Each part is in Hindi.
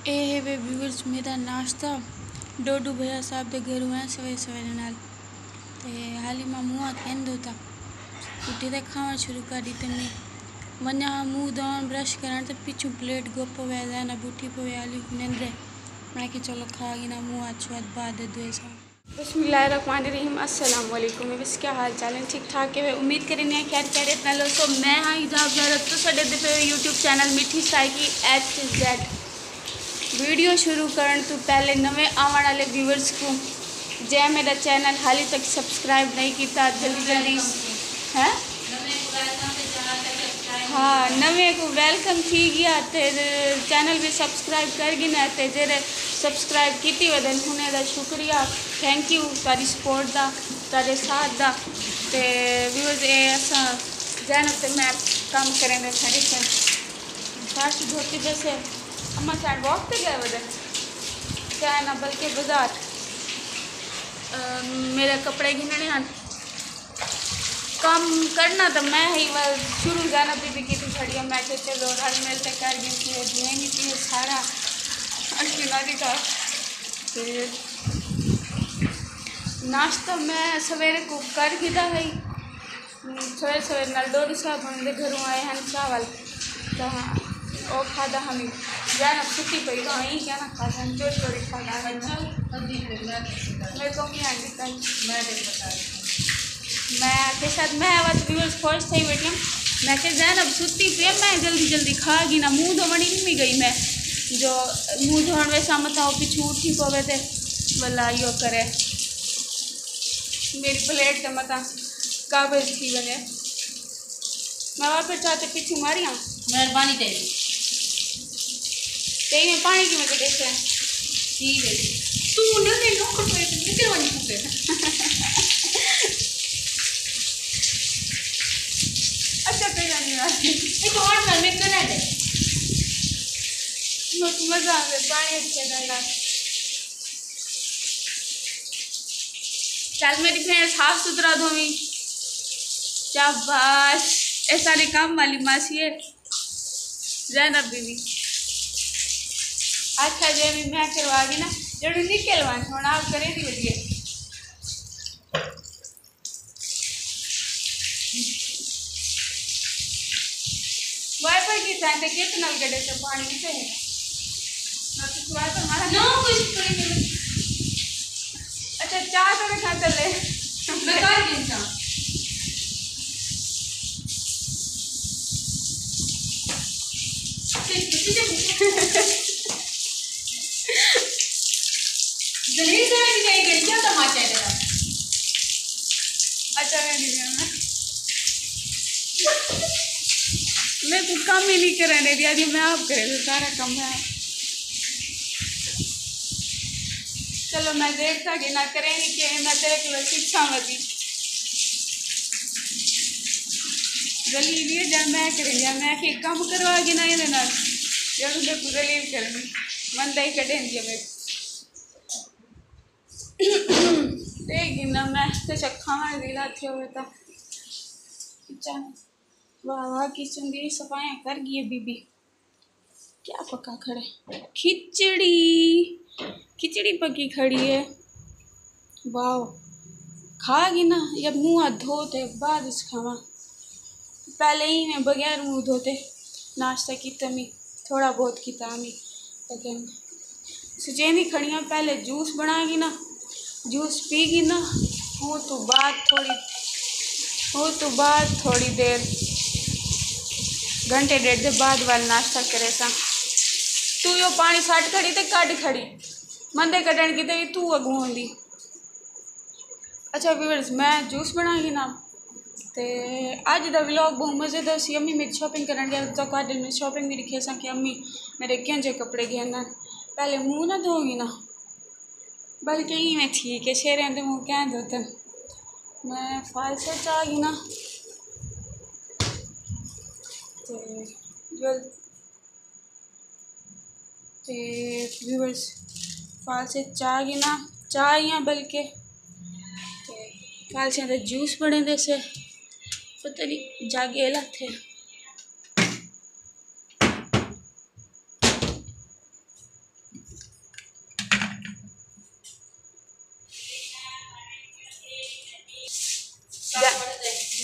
ए है वे व्यूअर्स मेरा नाश्ता डोडू भैया साहब के घर हुआ सवेरे सवेरे नाल ते हाली मां मुँह कहन दो था उठी ते खावा शुरू कर दी ते मैं वना मुँह धोन ब्रश करण ते पिछू प्लेट गोप वे जाना बूठी पे आली निंद्रे मैं कि चलो खा गई ना मुँह अच्छुआत बाद दुए सा बिस्मिल्लाहिर्रहमानिर्रहीम अस्सलाम वालेकुम बस क्या हाल चाल है ठीक ठाक है उम्मीद करें खैर खैरियत नाल सो मैं हाँ हिजाब ज़ारत तो साडे दे यूट्यूब चैनल मिठी साइकी HZ वीडियो शुरू करने तो पहले नवे आने वाले व्यूअर्स को जे मेरा चैनल हाली तक सब्सक्राइब नहीं किया जल्दी जल्दी है हाँ नवे को वेलकम थी गया ते चैनल भी सब्सक्राइब कर गई ना ते जेरे सब्सक्राइब की वदन होने का शुक्रिया थैंक यू तारी सपोर्ट दा तारे साथ दा ते व्यूअर्स ए असा जैनब ते मैं काम करें दे खड़ी से फास्ट धोती जैसे अम्मा साइड वॉक पे गए वजह क्या ना बल्कि बाजार मेरे कपड़े गिनने हैं काम करना तो मैं ही शुरू जाना भी की थी खड़ी मैं तो चलो रल मिल से कर गई धुएंगी थी सारा अश्विनादी का नाश्ता मैं सवेरे को कर गिदा है सवेरे सवेरे नाल डोडू साहब उनके घरों आए हैं चावल तो वो खादा हमें जाना छुट्टी पड़ी तो वहीं क्या ना खादा हम जो छोड़ी खादा मेरे को नहीं आती कल मैं के साथ मैं आवाज़ व्यूअर्स खोज थी बैठी मैं के जान अब छुट्टी पे मैं जल्दी जल्दी खा गई ना मुँह धोवनी नहीं गई मैं जो मुँह धोने वैसा मत आओ पिछू उठी पवे थे भला यो करे मेरी प्लेट तो मत काबज थी बने मैं वापस चाहते पीछे मारी हाँ मेहरबानी तेरी ते में पानी की मदद कैसे ठीक है तू ना नहीं नो कर पे निकल वाली कुछ अच्छा पे जाने वाली एक और घर में करना है मजा आ गया पानी अच्छा डाला चल मेरी फ्रेंड साफ सुथरा धोवी शाबाश ऐसा नहीं काम वाली मासी है जैनब बीवी अच्छा जे भी मैं करवा दी ना जरूर निकलवान थोड़ा आप करे दी बदिए वाईफाई की साइड कितना गड्ढे से पानी नीचे है ना तो सुबह तो हमारा नो कुछ कोई नहीं अच्छा चाय तो मैं खाता ले मैं कर देता जलील साहब की कहीं गई क्या तमाचा है तेरा अच्छा मैं तो काम ही नहीं करने दिया जी मैं आप करे तो सारा काम है चलो मैं देखता कि ना करेंगे कि मैं तेरे को शिक्षा मती जलील ये जब मैं करेंगे मैं कि काम करवागी ना ये ना जरूर देखो जलील करेंगे मन दही कटेंगे मैं लेकिन ना मैं तो खाना दिला थे होता किचन वाह वाह किचन की सफाइयाँ कर गई है बीबी क्या पका खड़े खिचड़ी पकी खड़ी है वाह खागी ना जब मुँह हाथ धोते बाद इस खावा पहले ही मैं बगैर मुँह धोते नाश्ता की तमी थोड़ा बहुत की तामी लेकिन सुचेंदी खड़ियाँ पहले जूस बनाएगी ना जूस पीगी ना हो तो बाद थोड़ी देर घंटे डेढ़ के बाद वाला नाश्ता करे सा तू यो पानी साट खड़ी ते कट खड़ी मंदे कटन की ते तू अगू होंदी अच्छा व्यूअर्स मैं जूस बनागी ना ते अज दा व्लॉग बहुत मज़ेदार सी अम्मी मेरी शॉपिंग करन गया तो कल मैं शॉपिंग भी दिखे सा कि अम्मी मेरे केंजे कपड़े गए ना पहले मुँह ना धोगी ना बल्कि ही मैं ठीक है शेर तो मुँह क्या धोते मैं फाल से चाहगी ना ते व्यूअर्स फाल से चाहगी ना चाय या बल्कि फाल से जूस बने दे से पता नहीं जागे थे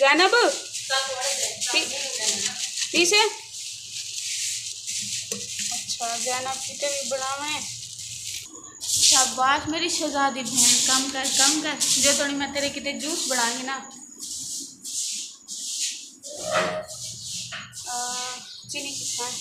जैनब पीछे। अच्छा जैनब कितने भी बनावे। शाबाश मेरी शहजादी बहन, कम कर जो थोड़ी मैं तेरे कितने जूस बनाऊंगी ना। चीनी कितना है?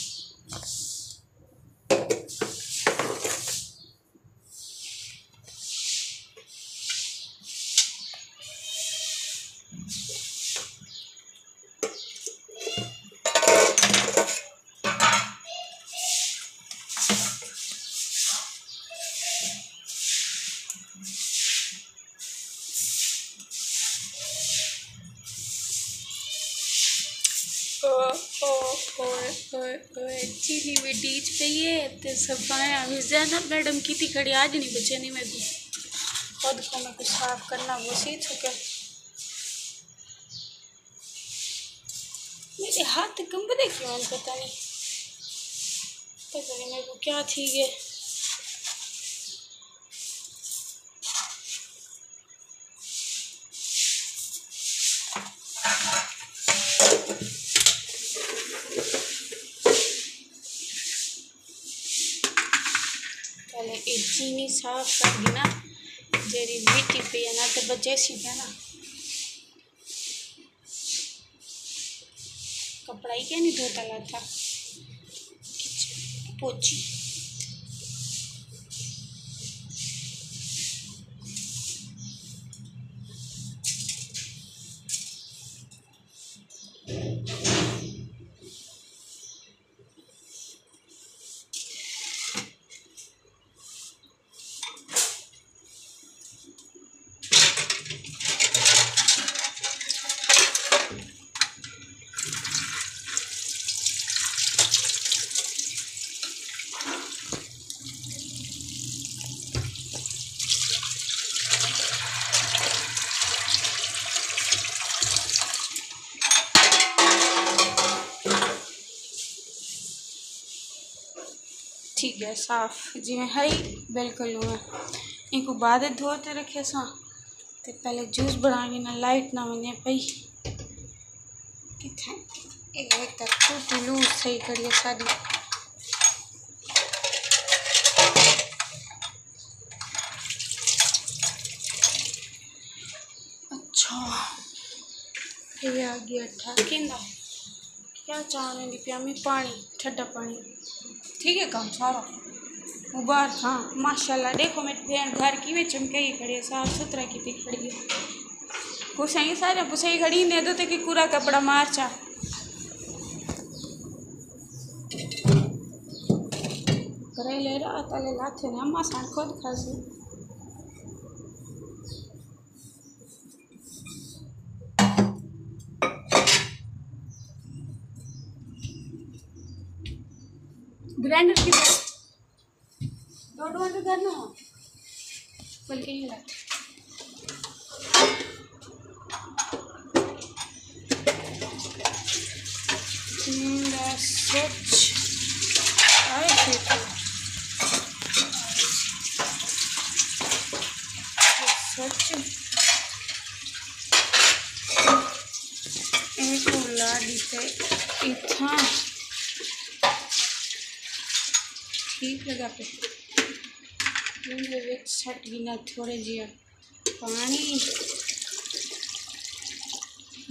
चीनी में डीच पे ये ते सफाया जैनब मैडम की थी खड़ी आज नहीं बचे नहीं। मैं भी खुद को मैं कुछ साफ करना वो सीख चुके। मेरे हाथ कंबदे क्यों पता नहीं मेरे को क्या थी ये। पहले एक चीनी साफ कर दी ना जेरी मिट्टी पे है ना तो बचे सीधा ना कपड़ा ही क्या नहीं धोता लाता पोची। ठीक है साफ जिमें है बिल्कुल हुआ एक बाद धोते रखे सा तो पहले जूस बनाएंगे ना लाइट ना बने पई कितने एक तक टूटी लूज सही करिए सारी। अच्छा ये आ गया ठा क्या चाहने दी पिया में पानी ठंडा पानी ठीक है काम सारा मुबारक। हाँ माशाल्लाह देखो मेरी बहन घर की में चमके ही खड़ी है साफ सुथरा की थी खड़ी है पुसई सारे पुसई खड़ी ने दो कि पूरा कपड़ा मार चा करे ले रहा तले लाथे ने अम्मा सान खुद खासी ग्राइंडर की दो करना हो बल्कि ही लाते स्वच्छ आए थे स्वच्छ एक ला दीते इतना ठीक लगा पे छट गिना थोड़े जिया पानी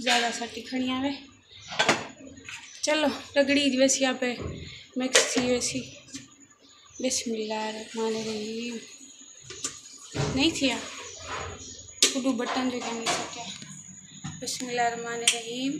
ज़्यादा सटी खड़ी आवे। चलो रगड़ी वैसी यहाँ पे मिक्स थी वैसी बिस्मिल्लाहिर्रहमानिर्रहीम नहीं थी कुडू बटन जो क्या नहीं सके बिस्मिल्लाहिर्रहमानिर्रहीम।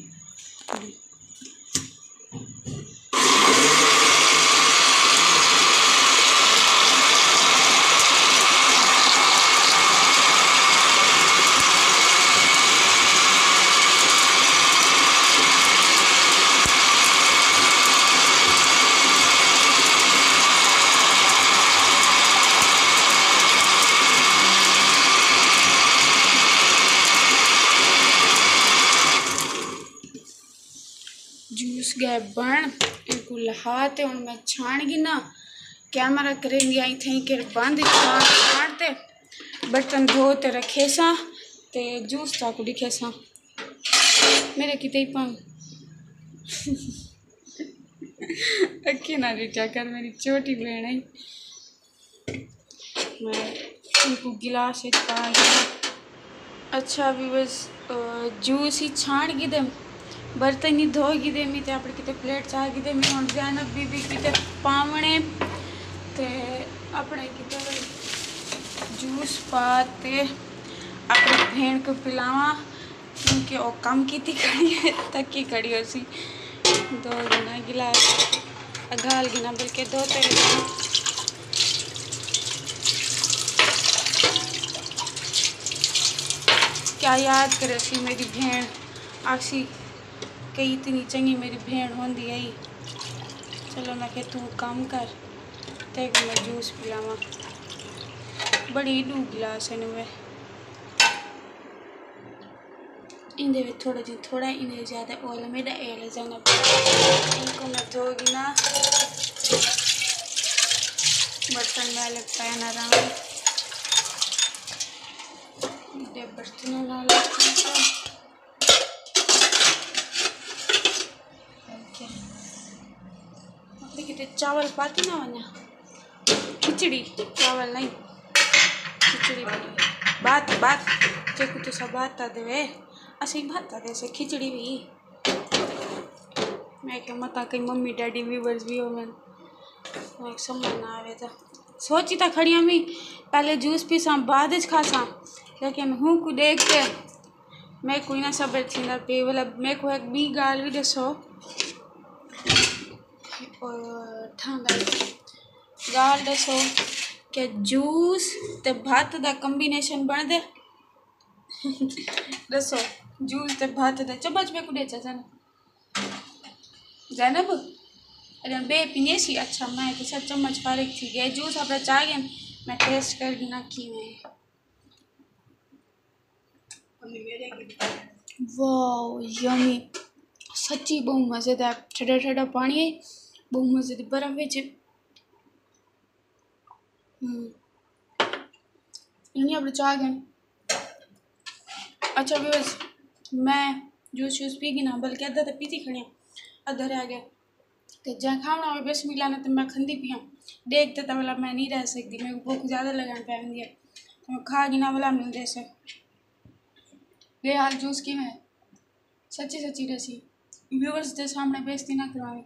जूस गए बन इनको लहाते हूँ मैं छाणगी ना कैमरा करेंगी आई थी कि बंद छाणते बर्तन धोते रखे सा ते जूस तक दिखे सा मेरे किते ही पाऊँ अक्की ना रिचा कर, मेरी छोटी बहन है। मैं उनको गिलास पा। अच्छा अभी बस जूस ही छाण की दे, बर्तन ही धो की दे, मैं आप कितने प्लेट चाह की दे, मैं जैनब बीबी कितने पावने ते अपने कितने जूस पाते अपने भेड़ को पिलावा, क्योंकि वो कम की थी खड़ी है तक की खड़ी हो सी। दो गिना गिलास अगाल गिना बल्कि दो तेरे क्या याद करे सी मेरी भेड़ आसी कई इतनी चंगी मेरी भेड़ होंदी आई। चलो मैं कह तू काम कर ते मैं जूस पिलावा, बड़ी डू गिलास है वे इंदे में थोड़ा इन्हें ज़्यादा ऑयल मेरा एल जाना इनको मैं धोगी ना बर्तन में अलग पैन आराम दे बर्तनों में कितने चावल पाती ना वना खिचड़ी चावल नहीं खिचड़ी बनी बात चेकू तो सब बात देवे असि बात दे से खिचड़ी भी मैं क्या मता कहीं मम्मी डैडी व्यूवर्स भी हो मैं समझ ना आवे तो सोची था खड़ी हमी पहले जूस पीसा बाद खासा, लेकिन हूँ को देख के मैं कोई ना सबर थी ना पे वाला मैं को एक बी गाल भी दसो और ठंडा गाल दसो क्या जूस ते भात दा कॉम्बिनेशन बन दे दसो जूस ते भात दा चम्मच में कुड़े जैनब अरे बे पिने सी। अच्छा मैं तो सब चम्मच फारिग थी गए जूस अपना चाह गए मैं टेस्ट कर गिना की में वाह यमी सच्ची बहुत मज़ेदार ठंडा ठंडा पानी है बहुत मज़े की बर्फ बिच इन्हीं अपने चाह गए। अच्छा भी बस मैं जूस शूस पी गई ना बल्कि अद्धा तो पीती खड़ी अद्धा रह गया तो जहाँ खाना हो बस मिलाना तो मैं खंदी पिया देखते तो वाला मैं नहीं रह सकती मेरे को भूख ज़्यादा लगाना पैंदी है तो मैं खा गिना वाला मिल दे से बेहाल जूस की मैं सच्ची रसी व्यूवर्स के सामने बेइज्जती ना करवावे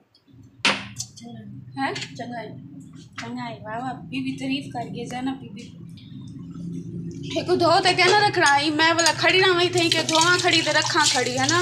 हैं चंगाई वाह बीबी तारीफ कर गई जाना बीबी एक धो तो कहना रखना ही मैं वाला खड़ी ना वही थी कि धोवा खड़ी तो रखा खड़ी है ना।